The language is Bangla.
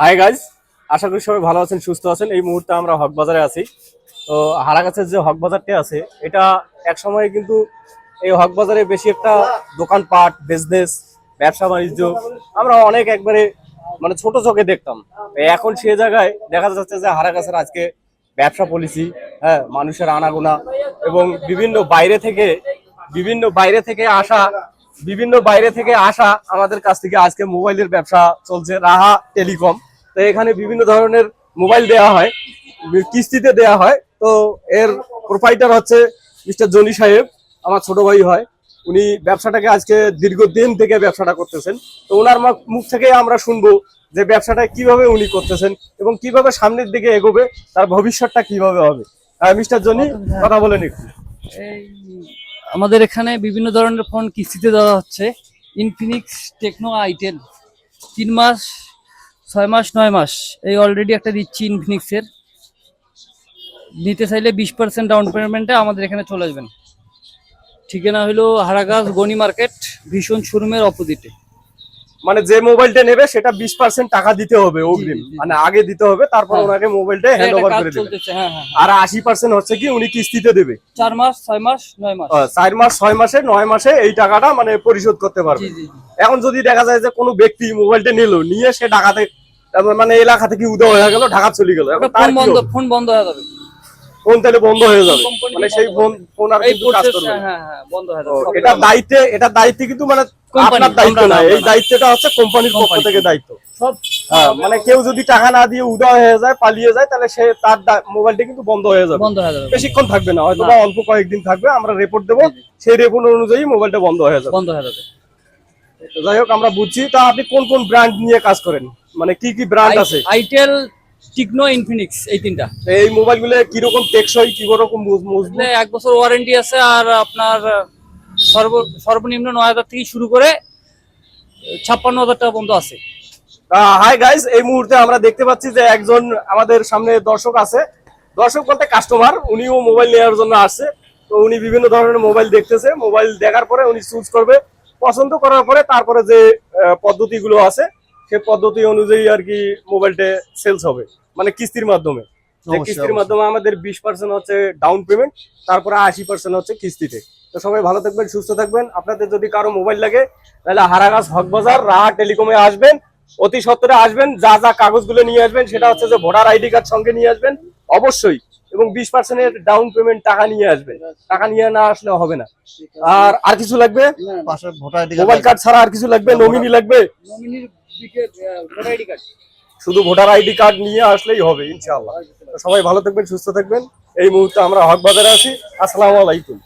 হাই গাইজ, আশা করি সবাই ভালো আছেন, সুস্থ আছেন। এই মুহূর্তে আমরা হক বাজারে আছি। তো হারাগাছের যে হক বাজারটি আছে, এটা এক সময় কিন্তু এই হক বাজারে বেশি একটা দোকানপাট, বিজনেস, ব্যবসা বাণিজ্য আমরা অনেক একবারে মানে ছোট চোখে দেখতাম। এখন সে জায়গায় দেখা যাচ্ছে যে হারাগাছের আজকে ব্যবসা পলিসি, হ্যাঁ, মানুষের আনাগোনা এবং বিভিন্ন বাইরে থেকে আসা আমাদের কাছ থেকে আজকে মোবাইলের ব্যবসা চলছে, রাহা টেলিকম। তো এখানে বিভিন্ন ধরনের মোবাইল দেওয়া হয়, কিস্তিতে দেওয়া হয়। তো এর প্রোপাইটার হচ্ছে মিস্টার জনি সাহেব, আমার ছোট ভাই হয়। উনি ব্যবসাটাকে আজকে দীর্ঘদিন থেকে ব্যবসাটা করতেছেন। তো ওনার মুখ থেকে আমরা শুনবো যে ব্যবসাটা কিভাবে উনি করতেছেন এবং কিভাবে সামনের দিকে এগোবে, তার ভবিষ্যৎটা কিভাবে হবে। মিস্টার জনি, কথা বলেন একটু। এই আমাদের এখানে বিভিন্ন ধরনের ফোন কিস্তিতে দেওয়া হচ্ছে। ইনফিনিক্স, টেকনো, আইটেল 3 মাস, 6 মাস, 9 মাস এই অলরেডি একটা দিচ্ছি ইনফিনিক্সের। নিতে চাইলে 20% ডাউন পেমেন্টে আমাদের এখানে চলে আসবেন। ঠিকানা হলো হারাগাছ গনি মার্কেট, ভীষণ শোরুমের অপোজিটে। মানে যে মোবাইলটা নেবে সেটা 20% টাকা দিতে হবে অগ্রিম, মানে আগে দিতে হবে, তারপর ওনাকে মোবাইলটা হ্যান্ড ওভার করে দেবে। আর 80% হচ্ছে কি উনি কিস্তিতে দেবে 4 মাস, 6 মাস, 9 মাস। 4 মাস, 6 মাসে, 9 মাসে এই টাকাটা মানে পরিশোধ করতে পারবে। এখন যদি দেখা যায় যে কোনো ব্যক্তি মোবাইলটা নিয়ে সে ঢাকাতে মানে এলাকা থেকে উদয় হয়ে গেল, ঢাকা চলে গেল, ফোন বন্ধ হয়ে যাবে। ফোন তাহলে বন্ধ হয়ে যাবে, মানে সেই ফোন আর কিন্তু কাজ করবে না। হ্যাঁ, বন্ধ হয়ে যাবে। এটা দায়িত্ব কিন্তু মানে আপনার দায়িত্ব না, এই দায়িত্বটা হচ্ছে কোম্পানির পক্ষ থেকে দায়িত্ব। মানে কেউ যদি টাকা না দিয়ে উদয় হয়ে যায়, পালিয়ে যায়, তাহলে সে তার মোবাইলটা কিন্তু বন্ধ হয়ে যাবে। বেশিক্ষণ থাকবে না, হয়তো অল্প কয়েকদিন থাকবে। আমরা রিপোর্ট দেবো, সেই রিপোর্ট অনুযায়ী মোবাইলটা বন্ধ হয়ে যাবে। যাই হোক, আমরা বুঝছি। তা আপনি কোন কোন ব্র্যান্ড নিয়ে কাজ করেন, মানে কি কি ব্র্যান্ড আছে? আইটেল, টেকনো, ইনফিনিক্স, এই তিনটা। এই মোবাইলগুলো কিরকম টেকসই, কিরকম মজবুত? 1 বছর ওয়ারেন্টি আছে। আর আপনার সর্বনিম্ন 9,000 থেকে শুরু করে 56,000 টাকা পর্যন্ত আছে। হাই গাইস, এই মুহূর্তে আমরা দেখতে পাচ্ছি যে একজন আমাদের সামনে দর্শক আছে। দর্শক বলতে কাস্টমার, উনিও মোবাইল নেওয়ার জন্য আসছে। তো উনি বিভিন্ন ধরনের মোবাইল দেখতেছে। মোবাইল দেখার পরে উনি চুজ করবে, পছন্দ করার পরে তারপরে যে পদ্ধতিগুলো আছে সেই পদ্ধতি অনুযায়ী আর কি মোবাইলটা সেলস হবে, মানে কিস্তির মাধ্যমে। কিস্তির মাধ্যমে আমাদের 20% হচ্ছে ডাউন পেমেন্ট, তারপরে 80% হচ্ছে কিস্তিতে। তো সবাই ভালো থাকবেন, সুস্থ থাকবেন। আপনাদের যদি কারো মোবাইল লাগে তাহলে হারাগাছ হক বাজার রাহা টেলিকমে আসবেন, অতি সত্বরে আসবেন। যা যা কাগজগুলো নিয়ে আসবেন সেটা হচ্ছে যে ভোটার আইডি কার্ড সঙ্গে নিয়ে আসবেন অবশ্যই, এবং 20% ডাউন পেমেন্ট টাকা নিয়ে আসবেন। টাকা নিয়ে না আসলে হবে না। আর কিছু লাগবে? মোবাইল কার্ড ছাড়া আর কিছু লাগবে? নমিনি লাগবে? শুধু ভোটার আইডি কার্ড নিয়ে আসলেই হবে ইনশাআল্লাহ। সবাই ভালো থাকবেন, সুস্থ থাকবেন। এই মুহূর্তে আমরা হক বাজারে আছি। আসসালামু আলাইকুম।